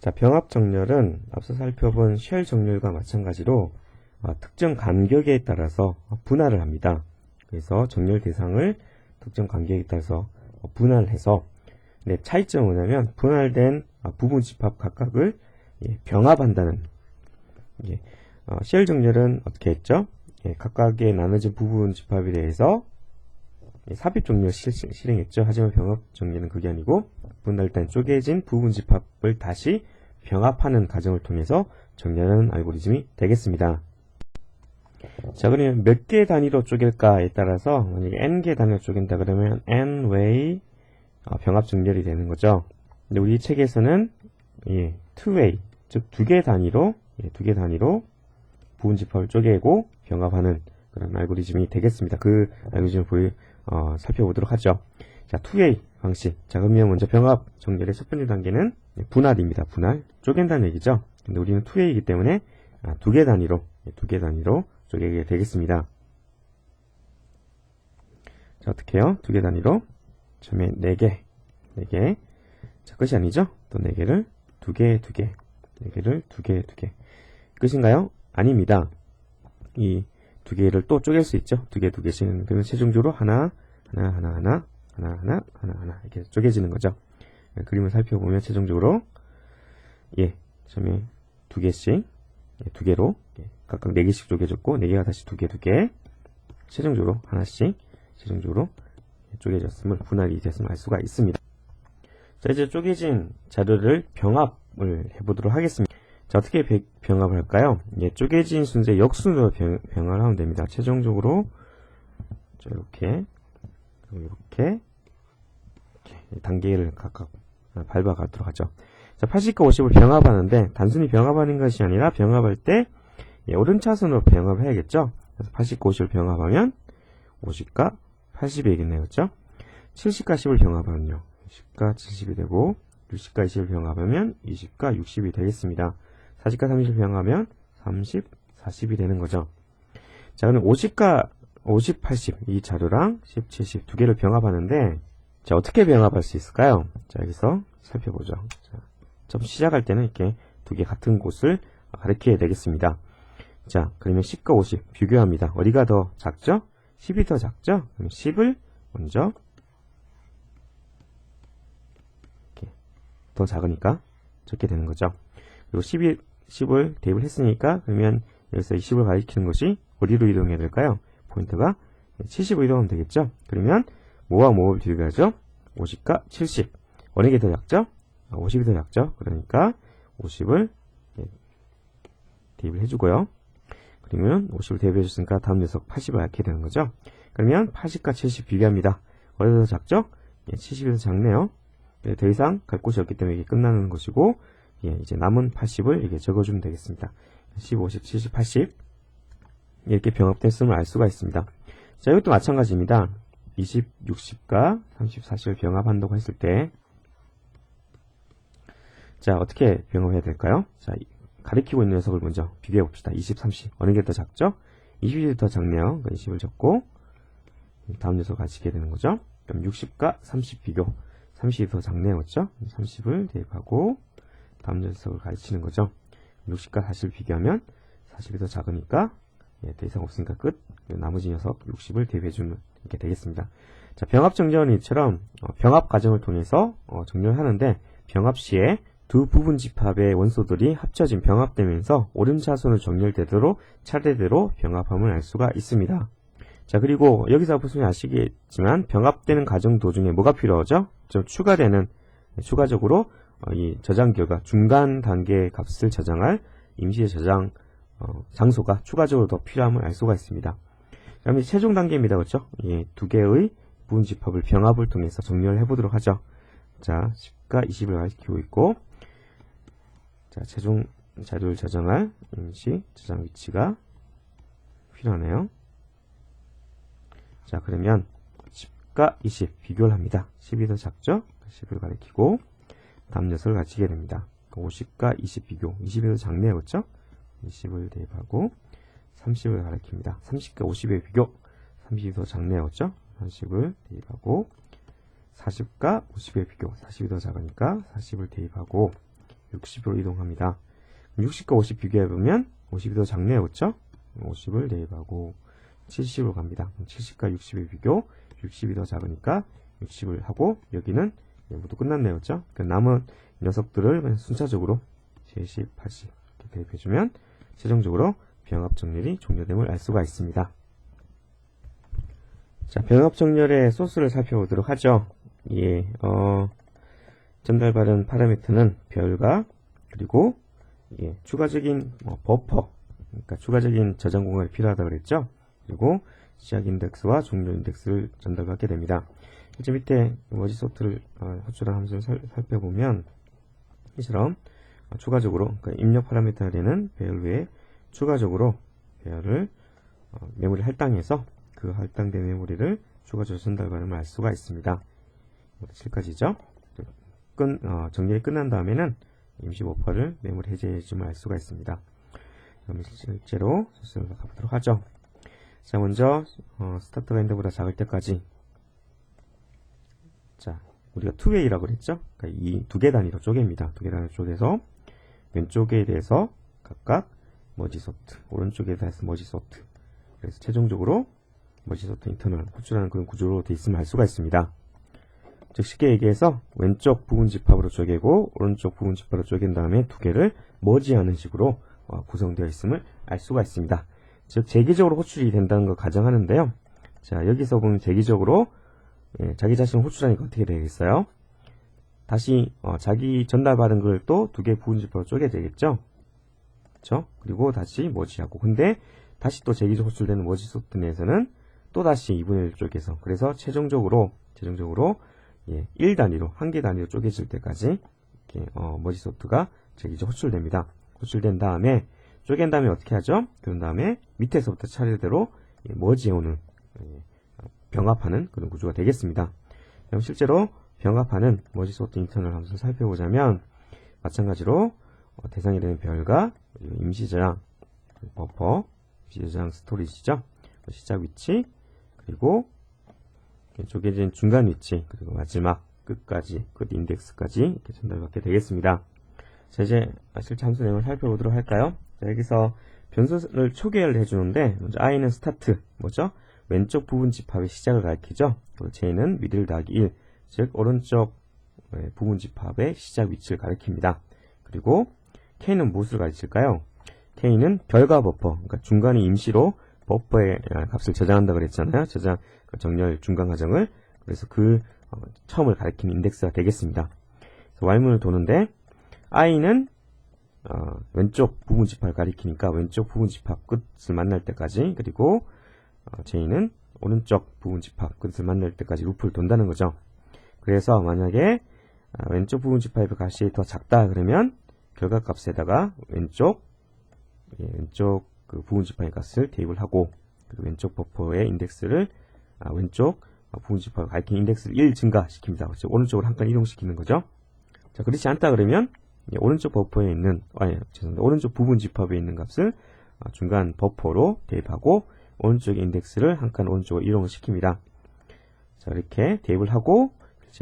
자, 병합 정렬은 앞서 살펴본 쉘 정렬과 마찬가지로 특정 간격에 따라서 분할을 합니다. 그래서 정렬 대상을 특정 간격에 따라서 분할을 해서 차이점은 뭐냐면 분할된 부분 집합 각각을 병합한다는 쉘 정렬은 어떻게 했죠? 각각의 나눠진 부분 집합에 대해서 삽입 정렬 실행했죠. 하지만 병합 정렬은 그게 아니고 분할된 쪼개진 부분 집합을 다시 병합하는 과정을 통해서 정렬하는 알고리즘이 되겠습니다. 자, 그러면 몇 개 단위로 쪼갤까에 따라서 만약에 n개 단위로 쪼갠다 그러면 nway 병합 정렬이 되는 거죠. 근데 우리 책에서는 two-way, 즉 두 개 단위로 부분 집합을 쪼개고 병합하는 그런 알고리즘이 되겠습니다. 그 알고리즘을 살펴보도록 하죠. 자, two-way 방식. 자, 그러면 먼저 병합 정렬의 첫 번째 단계는 분할입니다. 분할. 쪼갠다는 얘기죠. 근데 우리는 two-way이기 때문에 두 개 단위로 쪼개게 되겠습니다. 자, 어떻게 해요? 두 개 단위로. 처음에 4개. 자, 끝이 아니죠? 또 4개를 2개. 4개를 2개. 끝인가요? 아닙니다. 이 2개를 또 쪼갤 수 있죠? 2개씩. 그러면 최종적으로 하나 이렇게 쪼개지는 거죠. 그림을 살펴보면 최종적으로 처음에 2개씩 2개로 각각 4개씩 쪼개졌고 4개가 다시 2개 최종적으로 하나씩 최종적으로 쪼개졌음을 분할이 됐음을 알 수가 있습니다. 자, 이제 쪼개진 자료를 병합을 해보도록 하겠습니다. 자, 어떻게 병합을 할까요? 쪼개진 순서의 역순으로 병합을 하면 됩니다. 최종적으로 이렇게 단계를 각각 밟아가도록 하죠. 자, 80과 50을 병합하는데 단순히 병합하는 것이 아니라 병합할 때 오른차순으로 병합을 해야겠죠. 그래서 80과 50을 병합하면 50과 80이 되겠네요. 그렇죠? 70과 10을 병합하면요. 10과 70이 되고 60과 20을 병합하면 20과 60이 되겠습니다. 40과 30을 병합하면 30, 40이 되는 거죠. 자, 그럼 50과 50, 80 이 자료랑 10, 70 두 개를 병합하는데 자, 어떻게 병합할 수 있을까요? 자, 여기서 살펴보죠. 자, 처음 시작할 때는 이렇게 두 개 같은 곳을 가리켜야 되겠습니다. 자, 그러면 10과 50 비교합니다. 어디가 더 작죠? 10이 더 작죠? 그럼 10을 먼저 이렇게 더 작으니까 적게 되는 거죠. 그리고 10을 대입을 했으니까 그러면 여기서 이 10을 가리키는 것이 어디로 이동해야 될까요? 포인트가 70으로 이동하면 되겠죠? 그러면 뭐와 뭐를 비교하죠? 50과 70 어느 게 더 작죠? 50이 더 작죠? 그러니까 50을 대입을 해주고요. 그러면 50을 대입해줬으니까 다음 녀석 80을 갖게 되는 거죠. 그러면 80과 70 비교합니다. 어디가 더 작죠? 70이 더 작네요. 더 이상 갈 곳이 없기 때문에 이게 끝나는 것이고 이제 남은 80을 이렇게 적어주면 되겠습니다. 10, 50, 70, 80 이렇게 병합됐음을 알 수가 있습니다. 자, 이것도 마찬가지입니다. 20, 60과 30, 40을 병합한다고 했을 때 자, 어떻게 병합해야 될까요? 자, 가리키고 있는 녀석을 먼저 비교해 봅시다. 20, 30 어느 게 더 작죠? 20이 더 작네요. 20을 적고 다음 녀석 가지게 되는 거죠. 그럼 60과 30 비교 30이 더 작네요. 그렇죠? 30을 대입하고 다음 녀석을 가르치는 거죠. 60과 40을 비교하면 40이 더 작으니까 더 이상 없으니까 끝. 나머지 녀석 60을 대입해주는 이렇게 되겠습니다. 자, 병합 정렬은 이처럼 병합 과정을 통해서 정렬하는데 병합 시에 두 부분 집합의 원소들이 합쳐진 병합되면서 오름차순으로 정렬되도록 차례대로 병합함을 알 수가 있습니다. 자, 그리고 여기서 보시면 아시겠지만 병합되는 과정 도중에 뭐가 필요하죠? 좀 추가적으로 이 저장 결과 중간 단계 값을 저장할 임시 저장 장소가 추가적으로 더 필요함을 알 수가 있습니다. 그다음에 최종 단계입니다. 그렇죠? 두 개의 부분 집합을 병합을 통해서 정렬을 해보도록 하죠. 자, 10과 20을 가리키고 있고 자, 최종 자료를 저장할 임시 저장 위치가 필요하네요. 자, 그러면 10과 20 비교를 합니다. 10이 더 작죠? 10을 가리키고 다음 녀석을 가지게 됩니다. 50과 20 비교 20이 더 작네요. 그렇죠? 20을 대입하고 30을 가리킵니다. 30과 50의 비교 30이 더 작네요. 그렇죠? 30을 대입하고 40과 50의 비교 40이 더 작으니까 40을 대입하고 60으로 이동합니다. 60과 50 비교해보면 50이 더 작네요. 그렇죠? 50을 대입하고 70으로 갑니다. 70과 60의 비교, 60이 더 작으니까 60을 하고 여기는 모두 끝났네요. 그렇죠? 남은 녀석들을 그냥 순차적으로 70, 80 이렇게 대입해주면 최종적으로 병합 정렬이 종료됨을 알 수가 있습니다. 자, 병합 정렬의 소스를 살펴보도록 하죠. 예, 전달받은 파라미터는 별과 그리고 추가적인 버퍼, 그러니까 추가적인 저장 공간이 필요하다고 그랬죠. 그리고 시작 인덱스와 종료 인덱스를 전달받게 됩니다. 이제 밑에 머지 소트를 호출한 함수를 살펴보면 이처럼 추가적으로 그러니까 입력 파라미터가 되는 배열 외에 추가적으로 배열을 메모리 할당해서 그 할당된 메모리를 추가적으로 전달받음을 알 수가 있습니다. 7까지죠. 정렬이 끝난 다음에는 임시 버퍼를 메모리 해제해줌을 알 수가 있습니다. 그럼 실제로 소스를 가보도록 하죠. 자, 먼저 스타트가 엔드보다 작을 때까지, 자, 우리가 2way라고 그랬죠. 그러니까 이 두 개 단위로 쪼갭니다. 두 개 단위로 쪼개서 왼쪽에 대해서 각각 머지 소트, 오른쪽에 대해서 머지 소트. 그래서 최종적으로 머지 소트 인터널 호출하는 그런 구조로 되어 있음을 알 수가 있습니다. 즉 쉽게 얘기해서 왼쪽 부분 집합으로 쪼개고 오른쪽 부분 집합으로 쪼갠 다음에 두 개를 머지하는 식으로 구성되어 있음을 알 수가 있습니다. 즉 재기적으로 호출이 된다는 걸 가정하는데요. 자, 여기서 보면 재기적으로 자기 자신을 호출하니까 어떻게 되겠어요? 다시 자기 전달받은 걸 또 두 개 부분 집합으로 쪼개야 되겠죠? 그렇죠? 그리고 다시 머지하고, 근데 다시 또 재기적 호출되는 머지 소트 내에서는 또 다시 2분의 1 쪼개서, 그래서 최종적으로 1단위로, 한 개 단위로 쪼개질 때까지 이렇게 머지 소트가 재기적 호출됩니다. 호출된 다음에 쪼갠 다음에 어떻게 하죠? 그런 다음에 밑에서부터 차례대로 머지해오는, 병합하는 그런 구조가 되겠습니다. 그럼 실제로 병합하는 머지 소트 인터널 함수를 살펴보자면 마찬가지로 대상이 되는 별과 임시 저장 버퍼, 임시 저장 스토리지죠. 시작 위치, 그리고 쪼개진 중간 위치, 그리고 마지막 끝까지, 끝 인덱스까지 이렇게 전달받게 되겠습니다. 자, 이제 실제 함수 내용을 살펴보도록 할까요? 자, 여기서 변수를 초기화를 해주는데, 먼저 i는 스타트, 뭐죠? 왼쪽 부분 집합의 시작을 가리키죠. 그리고 j는 미들 더하기 1, 즉 오른쪽 부분 집합의 시작 위치를 가리킵니다. 그리고 k는 무엇을 가르칠까요? k는 결과 버퍼, 그러니까 중간에 임시로 버퍼의 값을 저장한다고 그랬잖아요. 저장, 정렬 중간 과정을. 그래서 그 처음을 가리키는 인덱스가 되겠습니다. 그래서 while문을 도는데 i는 왼쪽 부분 집합을 가리키니까 왼쪽 부분 집합 끝을 만날 때까지, 그리고 j는 오른쪽 부분 집합 끝을 만날 때까지 루프를 돈다는 거죠. 그래서 만약에 왼쪽 부분 집합의 값이 더 작다 그러면 결과값에다가 왼쪽 그 부분 집합의 값을 대입을 하고, 그리고 왼쪽 버퍼의 인덱스를 왼쪽 부분 집합을 가리키는 인덱스를 1 증가시킵니다. 그렇죠? 오른쪽으로 한 칸 이동시키는 거죠. 자, 그렇지 않다 그러면 오른쪽 버퍼에 있는 오른쪽 부분 집합에 있는 값을 중간 버퍼로 대입하고 오른쪽 인덱스를 한 칸 오른쪽으로 이동을 시킵니다. 자, 이렇게 대입을 하고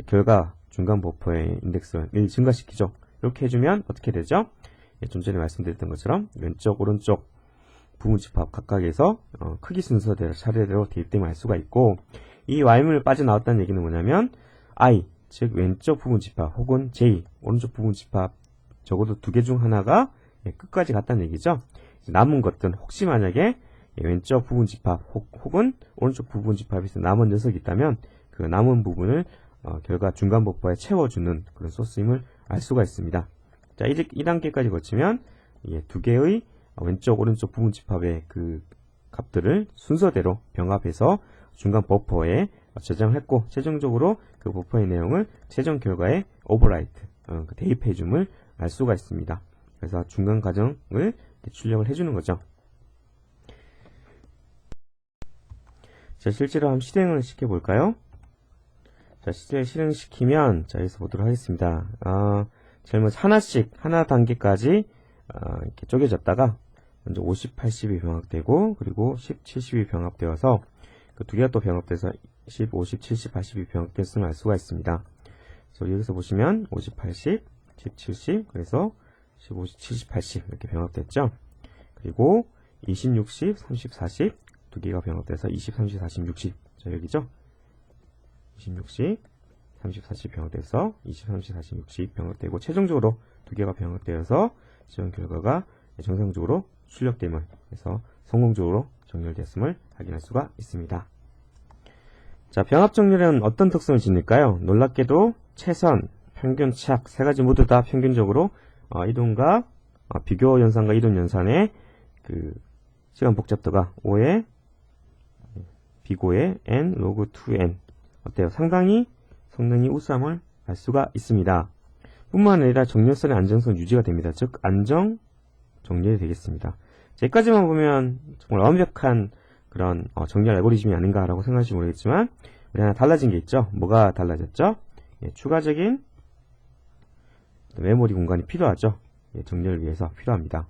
결과 중간 버퍼의 인덱스를 1 증가시키죠. 이렇게 해주면 어떻게 되죠? 좀 전에 말씀드렸던 것처럼 왼쪽 오른쪽 부분 집합 각각에서 크기 순서대로 차례대로 대입됨을 알 수가 있고, 이 while문을 빠져나왔다는 얘기는 뭐냐면 i, 즉 왼쪽 부분 집합 혹은 j, 오른쪽 부분 집합 적어도 두 개 중 하나가 끝까지 갔다는 얘기죠. 남은 것들은 혹시 만약에 왼쪽 부분 집합 혹은 오른쪽 부분 집합에서 남은 녀석이 있다면 그 남은 부분을 결과 중간 버퍼에 채워주는 그런 소스임을 알 수가 있습니다. 자, 이제 2단계까지 거치면 두 개의 왼쪽 오른쪽 부분 집합의 그 값들을 순서대로 병합해서 중간 버퍼에 저장했고, 최종적으로 그 버퍼의 내용을 최종 결과에 오버라이트, 대입해줌을 알 수가 있습니다. 그래서 중간 과정을 출력을 해주는 거죠. 자, 실제로 한번 실행을 시켜볼까요? 자, 실행시키면, 자, 여기서 보도록 하겠습니다. 제일 먼저 하나 단계까지, 이렇게 쪼개졌다가, 먼저 50, 80이 병합되고, 그리고 10, 70이 병합되어서, 그 두 개가 또 병합돼서 10, 50, 70, 80이 병합됐음을 알 수가 있습니다. 그래서 여기서 보시면, 50, 80, 10, 70, 그래서 15, 70, 80 이렇게 병합됐죠. 그리고 20, 60, 30, 40 두 개가 병합돼서 20, 30, 40, 60 자 여기죠. 20, 60, 30, 40 병합돼서 20, 30, 40, 60 병합되고 최종적으로 두 개가 병합되어서 지원 결과가 정상적으로 출력됨을 해서 성공적으로 정렬됐음을 확인할 수가 있습니다. 자, 병합 정렬은 어떤 특성을 지닐까요? 놀랍게도 최선, 평균, 착 세 가지 모두 다 평균적으로 이동과 비교 연산과 이동 연산의 그 시간 복잡도가 5의 비고의 n 로그 2n 어때요? 상당히 성능이 우수함을 알 수가 있습니다. 뿐만 아니라 정렬선의 안정성 유지가 됩니다. 즉 안정 정렬이 되겠습니다. 자, 여기까지만 보면 정말 완벽한 그런 정렬 알고리즘이 아닌가라고 생각하실지 모르겠지만 우리 하나 달라진 게 있죠. 뭐가 달라졌죠? 예, 추가적인 메모리 공간이 필요하죠. 예, 정렬을 위해서 필요합니다.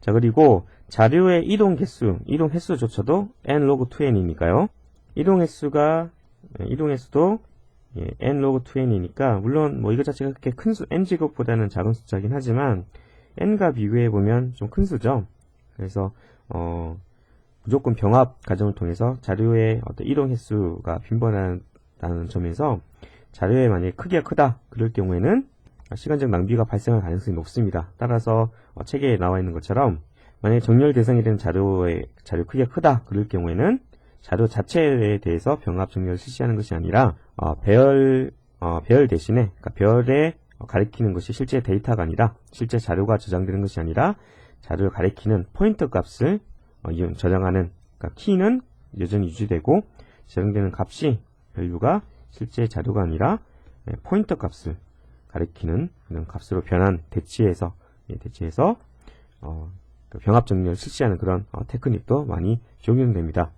자, 그리고 자료의 이동 횟수조차도 n 로그 2n이니까요. 이동 횟수도 n 로그 2n이니까 물론 뭐 이거 자체가 그렇게 큰 수, n 제곱보다는 작은 숫자긴 하지만 n과 비교해 보면 좀 큰 수죠. 그래서 무조건 병합 과정을 통해서 자료의 어떤 이동 횟수가 빈번하다는 점에서 자료의 만약에 크기가 크다 그럴 경우에는 시간적 낭비가 발생할 가능성이 높습니다. 따라서 책에 나와 있는 것처럼 만약에 정렬 대상이 되는 자료 크기가 크다 그럴 경우에는 자료 자체에 대해서 병합 정렬을 실시하는 것이 아니라 배열 대신에 그러니까 별에 가리키는 것이 실제 데이터가 아니라 실제 자료가 저장되는 것이 아니라 자료를 가리키는 포인터 값을 저장하는 그러니까 키는 여전히 유지되고 저장되는 값이 밸류가 실제 자료가 아니라 포인터 값을 가리키는 그런 값으로 대치해서 병합 정렬을 실시하는 그런 테크닉도 많이 적용됩니다.